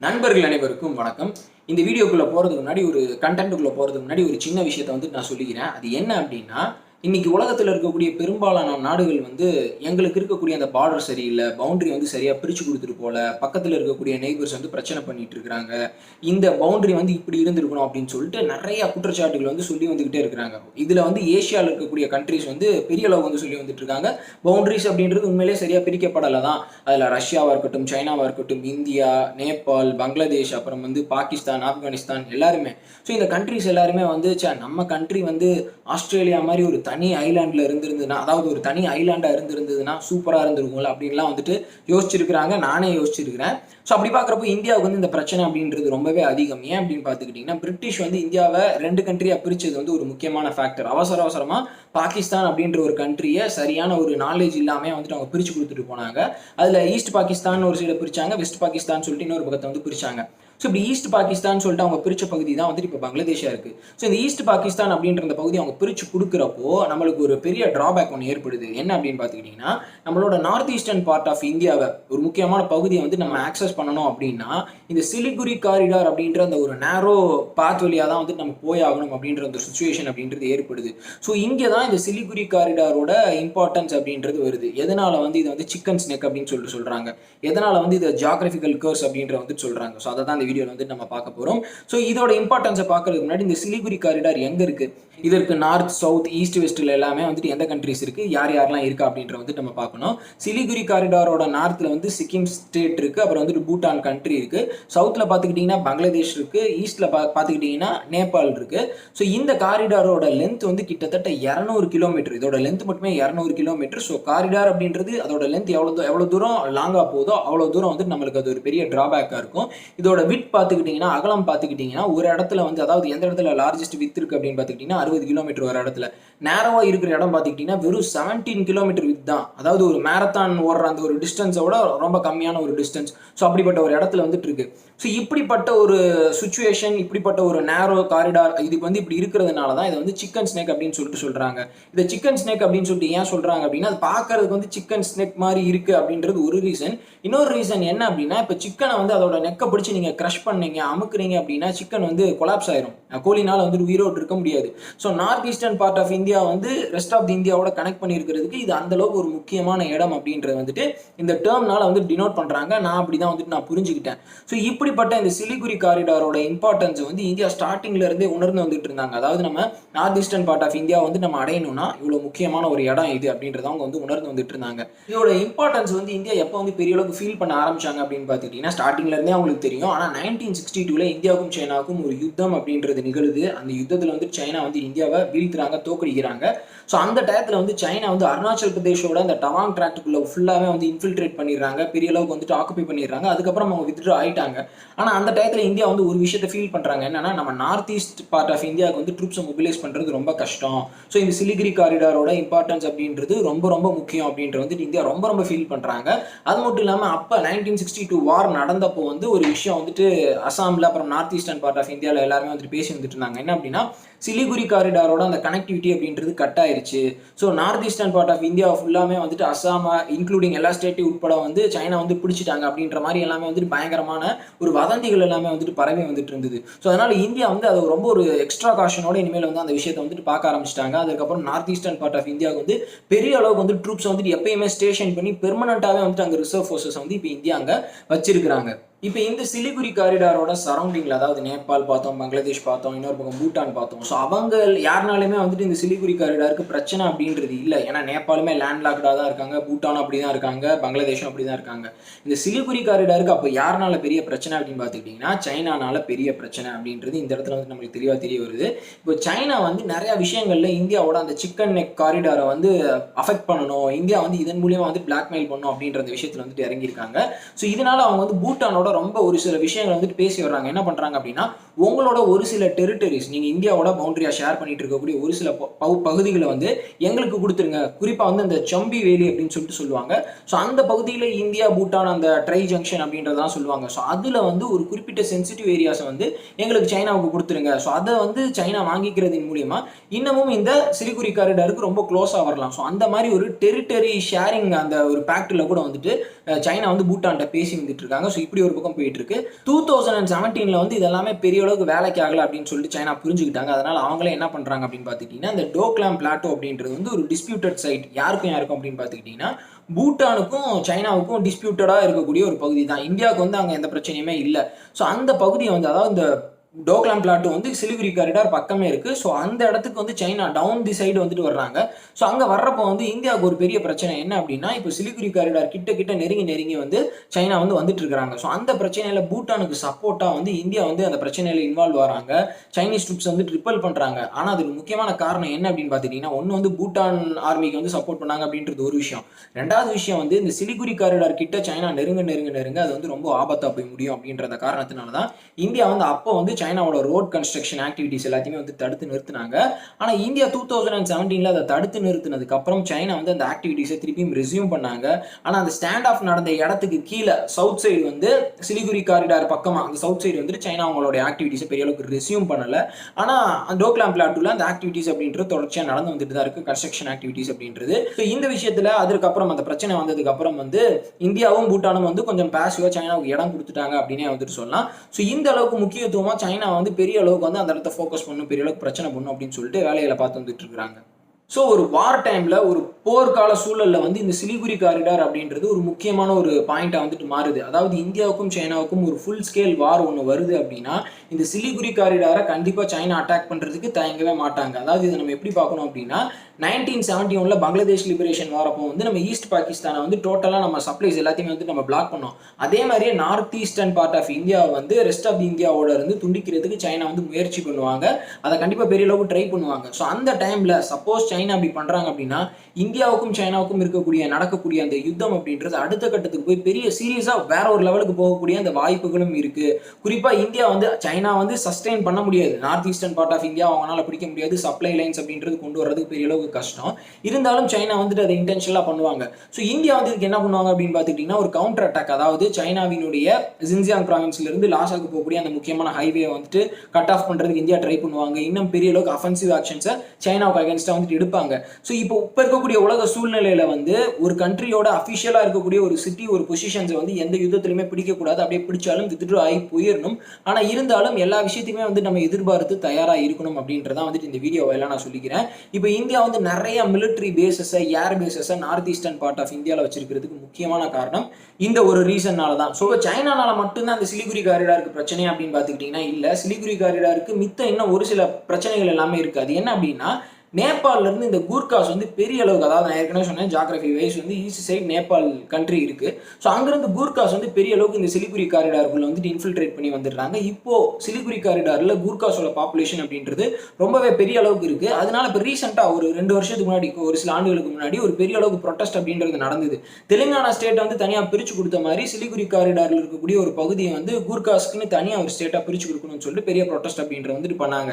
நண்பர்கள் அனைவருக்கும் வணக்கம். இந்த வீடியோக்குள்ள போறதுக்கு முன்னாடி ஒரு கண்டென்ட்டுக்குள்ள போறதுக்கு முன்னாடி ஒரு சின்ன விஷயத்த நான் சொல்லிக்கிறேன். அது என்ன அப்டின்னா, இன்னைக்கு உலகத்துல இருக்கக்கூடிய பெரும்பாலான நாடுகள் எங்களுக்கு இருக்கக்கூடிய அந்த பார்டர் சரியில்ல, பவுண்டரி சரியா பிரிச்சு குடுத்துட்டு போல, பக்கத்துல இருக்கக்கூடிய நெய்பர்ஸ் பிரச்சனை பண்ணிட்டு இருக்காங்க. இந்த பவுண்டரி இப்படி இருந்திருக்கணும் அப்படின்னு சொல்லிட்டு நெறைய குற்றச்சாட்டுகள் சொல்லி வந்துகிட்டே இருக்கிறாங்க. இதுல ஏசியால இருக்கக்கூடிய கண்ட்ரீஸ் பெரிய அளவு சொல்லி வந்துட்டு இருக்காங்க. பவுண்டரிஸ் அப்படின்றது உண்மையிலேயே சரியா பிரிக்கப்படல தான். அதுல ரஷ்யாவா இருக்கட்டும், சைனாவா இருக்கட்டும், இந்தியா, நேபாள், பங்களாதேஷ், அப்புறம் பாகிஸ்தான், ஆப்கானிஸ்தான் எல்லாருமே. ஸோ இந்த கண்ட்ரிஸ் எல்லாருமே நம்ம கண்ட்ரி ஆஸ்திரேலியா மாதிரி ஒரு தனி ஐலாண்ட்ல இருந்திருந்ததுன்னா, அதாவது ஒரு தனி ஐலாண்டா இருந்திருந்ததுன்னா சூப்பரா இருந்திருக்கும்ல அப்படின்லாம் யோசிச்சிருக்கிறாங்க. நானே யோசிச்சிருக்கிறேன். ஸோ அப்படி பார்க்குறப்போ இந்தியாவுக்கு இந்த பிரச்சனை அப்படின்றது ரொம்பவே அதிகம். ஏன் அப்படின்னு பார்த்துக்கிட்டிங்கன்னா, பிரிட்டிஷ் இந்தியாவை 2 கண்ட்ரியா பிரிச்சது ஒரு முக்கியமான ஃபேக்டர். அவசரமா பாகிஸ்தான் அப்படின்ற ஒரு கண்ட்ரியை சரியான ஒரு நாலேஜ் இல்லாம அவங்க பிரிச்சு கொடுத்துட்டு போனாங்க. அதுல ஈஸ்ட் பாகிஸ்தான் ஒரு சைடை பிரிச்சாங்க, வெஸ்ட் பாகிஸ்தான் சொல்லிட்டு இன்னொரு பக்கத்தை பிரிச்சாங்க. ஸோ இப்படி ஈஸ்ட் பாகிஸ்தான் சொல்லிட்டு அவங்க பிரிச்ச பகுதி தான் இப்போ பங்களாதேஷா இருக்கு. ஸோ இந்த ஈஸ்ட் பாகிஸ்தான் அப்படின்ற அந்த பகுதி அவங்க பிரிச்சு கொடுக்குறப்போ நம்மளுக்கு ஒரு பெரிய டிராபேக் ஒன்று ஏற்படுது. என்ன அப்படின்னு பார்த்துக்கிட்டிங்கன்னா, நம்மளோட நார்த் ஈஸ்டர்ன் பார்ட் ஆஃப் இந்தியாவை ஒரு முக்கியமான பகுதியை நம்ம ஆக்சஸ் பண்ணணும் அப்படின்னா, இந்த சிலிகுரி காரிடார் அப்படின்ற அந்த ஒரு நேரோ பாத் வழியாக தான் நம்ம போய் ஆகணும் அப்படின்ற அந்த சுச்சுவேஷன் அப்படின்றது ஏற்படுது. ஸோ இங்கே தான் இந்த சிலிகுரி காரிடாரோட இம்பார்ட்டன்ஸ் அப்படின்றது வருது. எதனால இது சிக்கன் ஸ்னெக் அப்படின்னு சொல்லிட்டு சொல்றாங்க, எதனால இது ஜியோகிராபிக்கல் கர்ஸ் அப்படின்ற சொல்றாங்க. ஸோ அதை தான் இந்த வீடியோவில் நம்ம பார்க்க போறோம். ஸோ இதோட இம்பார்ட்டன்ஸை பார்க்கறதுக்கு முன்னாடி இந்த சிலிகுரி காரிடார் எங்க இருக்கு, இதற்கு நார்த், சவுத், ஈஸ்ட், வெஸ்ட்ல எல்லாமே எந்த கண்ட்ரிஸ் இருக்கு, யார் யாரெல்லாம் இருக்கா அப்படின்ற நம்ம பார்க்கணும். சிலிகுரி காரிடாரோட நார்த்ல சிக்கிம் ஸ்டேட் இருக்கு, அப்புறம் பூட்டான் கண்ட்ரி இருக்கு, சவுத்ல பார்த்துக்கிட்டீங்கன்னா பங்களாதேஷ் இருக்கு, ஈஸ்ட்ல பார்த்துக்கிட்டீங்கன்னா நேபாள் இருக்கு. ஸோ இந்த காரிடாரோட லென்த் கிட்டத்தட்ட 200 கிலோமீட்டர். இதோட லென்த் மட்டுமே 200 கிலோமீட்டர். ஸோ காரிடார் அப்படின்றது அதோட லென்த் எவ்வளவு தூரம் லாங்கா போதோ அவ்வளவு தூரம் நம்மளுக்கு அது ஒரு பெரிய டிராபேக்கா இருக்கும். இதோட விட் பார்த்துக்கிட்டீங்கன்னா, அகலம் பார்த்துக்கிட்டீங்கன்னா, ஒரு இடத்துல அதாவது எந்த இடத்துல லார்ஜஸ்ட் வித் இருக்கு அப்படின்னு பார்த்துக்கிட்டீங்கன்னா 60 கிலோமீட்டர் ஒரு இடத்துல. நேரவா இருக்கிற இடம் பார்த்துக்கிட்டீங்கன்னா வெறும் 17 கிலோமீட்டர் வித் தான். அதாவது ஒரு மேரத்தான் ஓடுற அந்த ஒரு டிஸ்டன்ஸோட ரொம்ப கம்மியான ஒரு டிஸ்டன்ஸ். ஸோ அப்படிப்பட்ட ஒரு இடத்துல இருக்கு. ஸோ இப்படிப்பட்ட ஒரு சுச்சுவேஷன், இப்படிப்பட்ட ஒரு நேரோ காரிடார் இதுக்கு இப்படி இருக்கிறதுனால தான் இதை சிக்கன் ஸ்னேக் அப்படின்னு சொல்லிட்டு சொல்றாங்க. இதை சிக்கன் ஸ்னேக் அப்படின்னு சொல்லிட்டு ஏன் சொல்றாங்க அப்படின்னா, அது பார்க்கறதுக்கு சிக்கன் ஸ்னேக் மாதிரி இருக்கு அப்படின்றது ஒரு ரீசன். இன்னொரு ரீசன் என்ன அப்படின்னா, இப்போ சிக்கனை அதோட நெக்கை பிடிச்சி நீங்க கிரஷ் பண்ணீங்க, அமுக்குறீங்க அப்படின்னா சிக்கன் கொலாப்ஸ் ஆயிரும். கோழினால உயிரோடு இருக்க முடியாது. So north eastern part of India rest of the இந்தியாவோட கனெக்ட் பண்ணியிருக்கிறதுக்கு இது அந்த அளவுக்கு ஒரு முக்கியமான இடம் அப்படின்றது இந்த டேர்ம்னால டினோட் பண்றாங்க. நான் அப்படிதான் நான் புரிஞ்சுக்கிட்டேன். ஸோ இப்படிப்பட்ட இந்த சிலிகுரி காரிடாரோட இம்பார்ட்டன்ஸ் இந்தியா ஸ்டார்டிங்ல இருந்தே உணர்ந்து வந்துட்டு இருந்தாங்க. அதாவது நம்ம north eastern part of India நம்ம அடையணும்னா இவ்வளவு முக்கியமான ஒரு இடம் இது அப்படின்றத அவங்க உணர்ந்து வந்துட்டு இருந்தாங்க. இதோட இம்பார்ட்டன்ஸ் இந்தியா எப்போ பெரிய அளவுக்கு ஃபீல் பண்ண ஆரம்பிச்சாங்க அப்படின்னு பார்த்துக்கிட்டீங்கன்னா, ஸ்டார்டிங்ல இருந்தே அவங்களுக்கு தெரியும். ஆனா 1962ல இந்தியாவுக்கும் சைனாவுக்கும் ஒரு யுத்தம் அப்படின்றது நிகழுது. அந்த யுத்தத்துல சைனா இந்தியாவை வீழ்த்துறாங்க, தோக்கடிக்கிறாங்க. ஸோ அந்த டயத்துல சைனா அருணாச்சல் பிரதேஷோட அந்த டவாங் டிராக்டுக்குள்ள ஃபுல்லாவே இன்ஃபில்ட்ரேட் பண்ணிடுறாங்க, பெரிய அளவுக்கு ஆக்குபை பண்ணிடுறாங்க. அதுக்கப்புறம் அவங்க வித்ட்ரா ஆயிட்டாங்க. ஆனா அந்த டயத்துல இந்தியா ஒரு விஷயத்தை ஃபீல் பண்றாங்க. என்னன்னா, நம்ம நார்த் ஈஸ்ட் பார்ட் ஆஃப் இந்தியாவுக்கு ட்ரூப்ஸை மொபிலைஸ் பண்றது ரொம்ப கஷ்டம். ஸோ இந்த சிலிகுரி காரிடாரோட இம்பார்ட்டன்ஸ் அப்படின்றது ரொம்ப ரொம்ப முக்கியம் அப்படின்றது இந்தியா ரொம்ப ரொம்ப ஃபீல் பண்றாங்க. அது மட்டும் இல்லாம அப்ப 1962 வார் நடந்தப்போ ஒரு விஷயம் அசாம்ல, அப்புறம் நார்த் ஈஸ்டர்ன் பார்ட் ஆஃப் இந்தியாவில் எல்லாருமே பேசி இருந்தாங்க. என்ன அப்படின்னா, சிலிகுரி காரிடாரோட அந்த கனெக்டிவிட்டி அப்படின்றது கட் ஆயிருச்சு. So north eastern part of India ஃபுல்லாமே அசாம இன்க்ளூடிங் எல்லா ஸ்டேட்டையும் உட்பட சைனா பிடிச்சிட்டாங்க அப்படின்ற மாதிரி எல்லாமே பயங்கரமான ஒரு வதந்திகள் எல்லாமே பரவி இருந்தது. ஸோ அதனால இந்தியா அதை ரொம்ப ஒரு எக்ஸ்ட்ரா காஷனோட இனிமேல் அந்த விஷயத்தை பார்க்க ஆரம்பிச்சிட்டாங்க. அதுக்கப்புறம் நார்த் ஈஸ்டர்ன் பார்ட் ஆஃப் இந்தியாவுக்கு பெரிய அளவுக்கு ட்ரூப்ஸ் எப்பயுமே ஸ்டேஷன் பண்ணி பெர்மனண்டாவே அங்க ரிசர்வ் ஃபோர்ஸஸ் இப்போ இந்தியா அங்க வச்சிருக்கிறாங்க. இப்போ இந்த சிலிகுரி காரிடாரோட சரௌண்டிங்ல, அதாவது நேபாள் பார்த்தோம், பங்களாதேஷ் பார்த்தோம், இன்னொரு பக்கம் பூட்டான் பார்த்தோம். ஸோ அவங்க யாருனாலுமே இந்த சிலிகுரி காரிடாருக்கு பிரச்சனை அப்படின்றது இல்லை. ஏன்னா நேபாளுமே லேண்ட்லாக்டாக தான் இருக்காங்க, பூட்டானும் அப்படி தான் இருக்காங்க, பங்களாதேஷும் அப்படி தான் இருக்காங்க. இந்த சிலிகுரி காரிடாருக்கு அப்போ யாருனால பெரிய பிரச்சனை அப்படின்னு பார்த்துக்கிட்டிங்கன்னா, சைனானால பெரிய பிரச்சனை அப்படின்றது இந்த இடத்துல நம்மளுக்கு தெரிய வருது. இப்போ சைனா நிறைய விஷயங்கள்ல இந்தியாவோட அந்த சிக்கன் நெக் காரிடாரை அஃபெக்ட் பண்ணணும், இந்தியா இதன் மூலியமா பிளாக்மெயில் பண்ணணும் அப்படின்ற விஷயத்துல இறங்கியிருக்காங்க. ஸோ இதனால அவங்க பூட்டானோட ரொம்ப ஒரு சில விஷயங்கள் பேசி வர்றாங்க. என்ன பண்றாங்க அப்படின்னா, உங்களோட ஒரு சில டெரிட்டரிஸ், நீங்க இந்தியாவோட பவுண்டரியா ஷேர் பண்ணிட்டு இருக்கக்கூடிய ஒரு சில பகுதிகளை எங்களுக்கு கொடுத்துருங்க. குறிப்பா அந்த சம்பி வேலி அப்படின்னு சொல்லிட்டு சொல்லுவாங்க. ஸோ அந்த பகுதியில இந்தியா பூட்டான் அந்த ட்ரை ஜங்ஷன் அப்படின்றதான் சொல்லுவாங்க. ஸோ அதுல ஒரு குறிப்பிட்ட சென்சிட்டிவ் ஏரியாஸ் எங்களுக்கு சைனாவுக்கு கொடுத்துருங்க. ஸோ அதை சைனா வாங்கிக்கிறதின் மூலியமா இன்னமும் இந்த சிலிகுரி காரிடாருக்கு ரொம்ப க்ளோஸா வரலாம். ஸோ அந்த மாதிரி ஒரு டெரிட்டரி ஷேரிங் அந்த ஒரு பேக்ட்ல கூட சைனா பூட்டான்ட்ட பேசி இருக்காங்க. ஸோ இப்படி ஒரு பக்கம் போயிட்டு இருக்கு. 2017 வந்து இதெல்லாமே பெரிய அளவுக்கு வேலைக்கு ஆகல அப்படின்னு சொல்லிட்டு சைனா புரிஞ்சுக்கிட்டாங்க. அதனால அவங்களே என்ன பண்றாங்க அப்படின்னு பார்த்துக்கிட்டீங்கன்னா, இந்த டோக்லாம் பிளாட்டோ அப்படின்றது வந்து ஒரு டிஸ்பியூட்டட் சைட். யாருக்கும் அப்படின்னு பார்த்துக்கிட்டீங்கன்னா, பூட்டானுக்கும் சைனாவுக்கும் டிஸ்பியூட்டடா இருக்கக்கூடிய ஒரு பகுதி தான். இந்தியாவுக்கு வந்து அங்க எந்த பிரச்சனையுமே இல்ல. ஸோ அந்த பகுதியை வந்து அதாவது இந்த டோக்லாம் பிளாட்டோ வந்து சிலிகுரி காரிடார் பக்கமே இருக்கு. ஸோ அந்த இடத்துக்கு வந்து சைனா டவுன் தி சைடு வந்துட்டு வர்றாங்க. ஸோ அங்க வர்றப்போ வந்து இந்தியாவுக்கு ஒரு பெரிய பிரச்சனை என்ன அப்படின்னா, இப்போ சிலிகுரி காரிடார் கிட்ட நெருங்கி வந்து சைனா வந்து வந்துட்டு இருக்காங்க. ஸோ அந்த பிரச்சனையில பூட்டானுக்கு சப்போர்ட்டா வந்து இந்தியா வந்து அந்த பிரச்சனையில இன்வால்வ் ஆறாங்க. சைனீஸ் ட்ரூப்ஸ் வந்து ரிப்பல் பண்றாங்க. ஆனா அதுக்கு முக்கியமான காரணம் என்ன அப்படின்னு பாத்துக்கிட்டீங்கன்னா, ஒன்னு வந்து பூட்டான் ஆர்மிக்கு வந்து சப்போர்ட் பண்ணாங்க அப்படின்றது ஒரு விஷயம். ரெண்டாவது விஷயம் வந்து இந்த சிலிகுரி காரிடார் கிட்ட சைனா நெருங்க அது வந்து ரொம்ப ஆபத்தா போய் முடியும் அப்படின்ற காரணத்தினால தான் இந்தியா வந்து அப்போ வந்து சைனாவோட ரோட் கன்ஸ்ட்ரக்ஷன் ஆக்டிவிட்டிஸ் எல்லாத்தையுமே வந்து தடுத்து நிறுத்தினாங்க. ஆனா இந்தியா 2017 அதை தடுத்து நிறுத்தினதுக்கு அப்புறம் சைனா வந்து அந்த ஆக்டிவிட்டிஸை திருப்பியும் ரெஸ்யூம் பண்ணாங்க. ஆனா அந்த ஸ்டாண்ட் ஆஃப் நடந்த இடத்துக்கு கீழே சவுத் சைடு வந்து சிலிகுரி காரிடார் பக்கமா அந்த சவுத் சைடு வந்து சைனா அவங்களோட ஆக்டிவிட்டிஸை பெரிய அளவுக்கு ரெஸ்யூம் பண்ணல. ஆனா டோக்லாம் பிளாட்டூல அந்த ஆக்டிவிட்டிஸ் அப்படின்றது தொடர்ச்சியா நடந்து வந்துட்டு தான் இருக்கு, கன்ஸ்ட்ரக்ஷன் ஆக்டிவிட்டிஸ் அப்படின்றது. இந்த விஷயத்துல அதுக்கப்புறம் அந்த பிரச்சனை வந்ததுக்கு அப்புறம் வந்து இந்தியாவும் பூட்டானும் வந்து கொஞ்சம் பாசிவா சைனாவுக்கு இடம் கொடுத்துட்டாங்க அப்படின்னே வந்துட்டு சொல்லலாம். ஸோ இந்த அளவுக்கு முக்கியத்துவமா சைனா வந்து பெரிய அளவுக்கு வந்து அந்த இடத்த ஃபோக்கஸ் பண்ணும், பெரிய அளவுக்கு பிரச்சனை பண்ணும் அப்படின்னு சொல்லிட்டு வேலைகளை பார்த்து வந்துட்டு இருக்காங்க. ஸோ ஒரு வார் டைம்ல ஒரு போர்க்கால சூழல்ல வந்து இந்த சிலிகுரி காரிடார் அப்படின்றது ஒரு முக்கியமான ஒரு பாயிண்டா வந்துட்டு மாறுது. அதாவது இந்தியாவுக்கும் சைனாவுக்கும் ஒரு ஃபுல் ஸ்கேல் வார் ஒன்று வருது அப்படின்னா இந்த சிலிகுரி காரிடாரை கண்டிப்பா சைனா அட்டாக் பண்றதுக்கு தயங்கவே மாட்டாங்க. அதாவது இதை நம்ம எப்படி பார்க்கணும் அப்படின்னா 1971 பங்களாதேஷ் லிபரேஷன் வரப்போ வந்து நம்ம ஈஸ்ட் பாகிஸ்தானை வந்து டோட்டலா நம்ம சப்ளைஸ் எல்லாத்தையுமே வந்து நம்ம பிளாக் பண்ணோம். அதே மாதிரியே north eastern part of India வந்து ரெஸ்ட் ஆஃப் இந்தியாவோட இருந்து துண்டிக்கிறதுக்கு சைனா வந்து முயற்சி பண்ணுவாங்க. அதை கண்டிப்பா பெரிய அளவுக்கு ட்ரை பண்ணுவாங்க. ஸோ அந்த டைம்ல சப்போஸ் சைனா அப்படி பண்றாங்க அப்படின்னா இந்தியாவுக்கும் சைனாவுக்கும் நடக்கக்கூடிய அந்த யுத்தம் அப்படின்றது அடுத்த கட்டத்துக்கு போய் பெரிய சீரியஸா வேற ஒரு லெவலுக்கு போகக்கூடிய அந்த வாய்ப்புகளும் இருக்கு. குறிப்பா இந்தியா வந்து சைனா வந்து சஸ்டெயின் பண்ண முடியாது. North eastern part of India அவங்களால பிடிக்க முடியாது. சப்ளை லைன்ஸ் அப்படின்றது கொண்டு வர்றதுக்கு பெரிய அளவுக்கு கஷ்டம். இருந்தாலும் சைனா வந்துட்டு அதை இன்டென்ஷனலா பண்ணுவாங்க. ஸோ இந்தியா வந்து இதுக்கு என்ன பண்ணுவாங்க அப்படின்னு பார்த்துக்கிட்டீங்கன்னா ஒரு கவுண்டர் அட்டாக், அதாவது சைனாவினுடைய ஜின்ஜியாங் ப்ராவின்ஸ்ல இருந்து லாசாக்கு போகக்கூடிய அந்த முக்கியமான ஹைவே வந்துட்டு கட் ஆஃப் பண்றதுக்கு இந்தியா ட்ரை பண்ணுவாங்க. இன்னும் பெரிய அளவுக்கு அஃபென்சிவ் ஆக்ஷன்ஸை சைனாவுக்கு அகேன்ஸ்டா வந்துட்டு எடுப்பாங்க. ஸோ இப்போ இருக்கக்கூடிய உலக சூழ்நிலையில வந்து ஒரு கண்ட்ரியோட அஃபிஷியலா இருக்கக்கூடிய ஒரு சிட்டி ஒரு பொசிஷன்ஸை வந்து எந்த யுத்தத்திலுமே பிடிக்கக்கூடாது. அப்படியே பிடிச்சாலும் வித்ட்ரா ஆகி போயிடணும். ஆனா இருந்தாலும் எல்லா விஷயத்தையுமே வந்து நம்ம எதிர்பார்த்து தயாரா இருக்கணும் அப்படின்றதான் வந்துட்டு இந்த வீடியோவெல்லாம் நான் சொல்லிக்கிறேன். இப்போ இந்தியா வந்து நிறைய military bases air bases north eastern part of இந்தியாவில் வச்சிருக்கிறதுக்கு முக்கியமான காரணம் இந்த ஒரு ரீசன்னால தான். ஸோ சைனானால மட்டும்தான் அந்த சிலிகுரி காரிடாருக்கு பிரச்சனை அப்படின்னு பார்த்துக்கிட்டீங்கன்னா இல்ல, சிலிகுரி காரிடாருக்கு மித்த இன்னும் ஒரு சில பிரச்சனைகள் எல்லாமே இருக்கு. அது என்ன அப்படின்னா நேபாள்ல இருந்து இந்த கூர்காஸ் வந்து பெரிய அளவுக்கு, அதாவது நான் ஏற்கனவே சொன்னேன் ஜியோகிராஃபி வைஸ் வந்து ஈஸ்ட் சைட் நேபாள் கண்ட்ரி இருக்கு. ஸோ அங்கிருந்து கூர்காஸ் வந்து பெரிய அளவுக்கு இந்த சிலிகுரி காரிடாருக்குள்ள வந்துட்டு இன்ஃபில்ட்ரேட் பண்ணி வந்துடுறாங்க. இப்போ சிலிகுரி காரிடார்ல கூர்காஸோட பாப்புலேஷன் அப்படின்றது ரொம்பவே பெரிய அளவுக்கு இருக்கு. அதனால இப்போ ரீசெண்டா ஒரு 2 வருஷத்துக்கு முன்னாடி, ஒரு சில ஆண்டுகளுக்கு முன்னாடி ஒரு பெரிய அளவுக்கு ப்ரொட்டஸ்ட் அப்படின்றது நடந்தது. தெலுங்கானா ஸ்டேட் வந்து தனியாக பிரிச்சு கொடுத்த மாதிரி சிலிகுரி காரிடார்ல இருக்கக்கூடிய ஒரு பகுதியை வந்து கூர்காஸ்க்குன்னு தனியாக ஒரு ஸ்டேட்டா பிரிச்சு கொடுக்கணும்னு சொல்லிட்டு பெரிய ப்ரொட்டஸ்ட் அப்படின்றது வந்துட்டு பண்ணாங்க.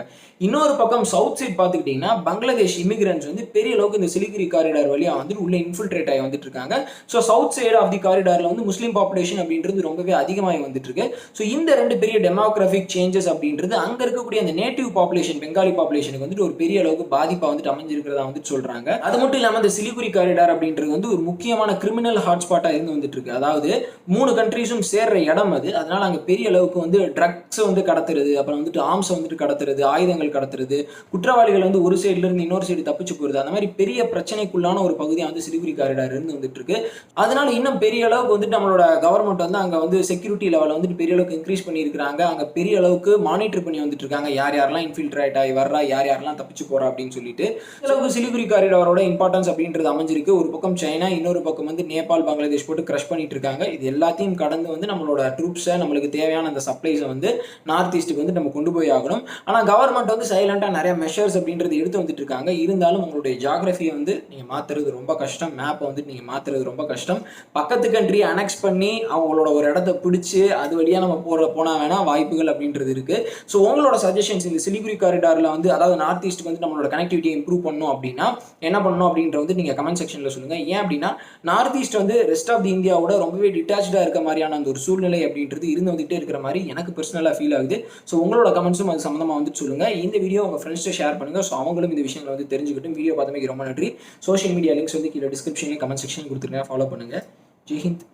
இன்னொரு பக்கம் சவுத் சைட் பார்த்துக்கிட்டீங்கன்னா பங்களாதேஷ் இமிகிரன்ஸ் வந்து பெரிய அளவுக்கு இந்த சிலிகுரி காரிடார் வழியா வந்து உள்ள இன்ஃபில்ட்ரேட் ஆகி வந்துட்டு இருக்காங்க. So south side of the காரிடார்ல வந்து முஸ்லீம் பாப்புலேஷன் அப்படின்றது ரொம்பவே அதிகமாகி வந்துட்டு இருக்கு. ஸோ இந்த ரெண்டு பெரிய டெமோகிராஃபிக் சேஞ்சஸ் அப்படின்றது அங்க இருக்கக்கூடிய அந்த நேட்டிவ் பாப்புலேஷன் பெங்காலி பாப்புலேஷனுக்கு வந்துட்டு ஒரு பெரிய அளவுக்கு பாதிப்பா வந்துட்டு அமைஞ்சிருக்கிறதா வந்துட்டு சொல்றாங்க. அது மட்டும் இல்லாம இந்த சிலிகுரி காரிடார் அப்படின்றது வந்து ஒரு முக்கியமான கிரிமினல் ஹாட்ஸ்பாட்டா இருந்து வந்துட்டு இருக்கு. அதாவது 3 கண்ட்ரீஸும் சேர்ற இடம் அது. அதனால அங்க பெரிய அளவுக்கு வந்து ட்ரக்ஸ் வந்து கடத்துறது, அப்புறம் வந்துட்டு ஆர்ம்ஸ் வந்துட்டு கடத்துறது, ஆயுதங்கள் கடத்துறது, குற்றவாளிகள் வந்து ஒரு சைடுல இருந்து இன்னொரு சைடு தப்பிச்சு போறது, அந்த மாதிரி பெரிய பிரச்சனைக்குள்ளான ஒரு பகுதியா வந்து சிலிகுரி காரிடார் இருந்து வந்துட்டு இருக்கு. அதனால இன்னும் பெரிய அளவுக்கு வந்துட்டு நம்மளோட கவர்மெண்ட் வந்து அங்க வந்து செக்யூரிட்டி லெவல வந்துட்டு பெரிய அளவுக்கு இன்க்ரீஸ் பண்ணி இருக்காங்க. அங்க பெரிய அளவுக்கு மானிட்டர் பண்ணி வந்துட்டு இருக்காங்க. யார் யாரெல்லாம் இன்ஃபில்ட்ரேட் ஆகி வர்றா, யார் யாரெல்லாம் தப்பிச்சு போறா அப்படின்னு சொல்லிட்டு அளவுக்கு சிலிகுரி காரிடாரோட இம்பார்ட்டன்ஸ் அப்படின்றது அமைஞ்சிருக்கு. ஒரு பக்கம் சைனா, இன்னொரு பக்கம் வந்து நேபாள், பங்களாதேஷ் போட்டு கிரஷ் பண்ணிட்டு இருக்காங்க. இது எல்லாத்தையும் கடந்து வந்து நம்மளோட ட்ரூப்ஸை, நம்மளுக்கு தேவையான அந்த சப்ளைஸை வந்து நார்த் ஈஸ்ட்டுக்கு வந்து நம்ம கொண்டு போய் ஆகணும். ஆனா கவர்மெண்ட் வந்து சைலண்டா நிறைய மெஷர்ஸ் அப்படின்றது எடுத்து வந்துட்டு இருக்காங்க. இருந்தாலும் உங்களுடைய ஜியோகிராஃபியை வந்து நீங்க மாத்துறது ரொம்ப கஷ்டம். மேப்பை வந்து நீங்க மாத்துறது ரொம்ப கஷ்டம். பக்கத்து கண்ட்ரி அனெக்ஸ் பண்ணி அவங்களோட ஒரு இடத்த பிடிச்சு அது வழியா நம்ம போனா வேணா வாய்ப்புகள் அப்படின்றது இருக்கு. ஸோ உங்களோட சஜஷன்ஸ் இந்த சிலிகுரி காரிடார்ல வந்து, அதாவது நார்த் ஈஸ்ட்டுக்கு வந்து நம்மளோட கனெக்டிவிட்டியை இம்ப்ரூவ் பண்ணணும் அப்படின்னா என்ன பண்ணணும் அப்படின்ற வந்து நீங்க கமெண்ட் செக்ஷன்ல சொல்லுங்க. ஏன் அப்படின்னா நார்த் ஈஸ்ட் வந்து ரெஸ்ட் ஆஃப் தி இந்தியாவோட ரொம்பவே டிட்டாச்சா இருக்க மாதிரியான அந்த ஒரு சூழ்நிலை அப்படின்றது இருந்து வந்துட்டே இருக்கிற மாதிரி எனக்கு பர்சனலா ஃபீல் ஆகுது. ஸோ உங்களோட கமெண்ட்ஸும் அது சம்பந்தமா வந்துட்டு சொல்லுங்க. இந்த வீடியோ உங்க ஃப்ரெண்ட்ஸ்ட்டு ஷேர் பண்ணுங்க. ஸோ அவங்களும் இந்த விஷயங்களை வந்து தெரிஞ்சுக்கிட்டும். வீடியோ பார்த்தமைக்கு ரொம்ப நன்றி. சோஷியல் மீடியா லிங்க்ஸ் வந்து கீழே டிஸ்கிரிப்ஷன்லையும் கமெண்ட் செக்ஷன் கொடுத்துருங்க. ஃபாலோ பண்ணுங்க. ஜெய் ஹிந்த்.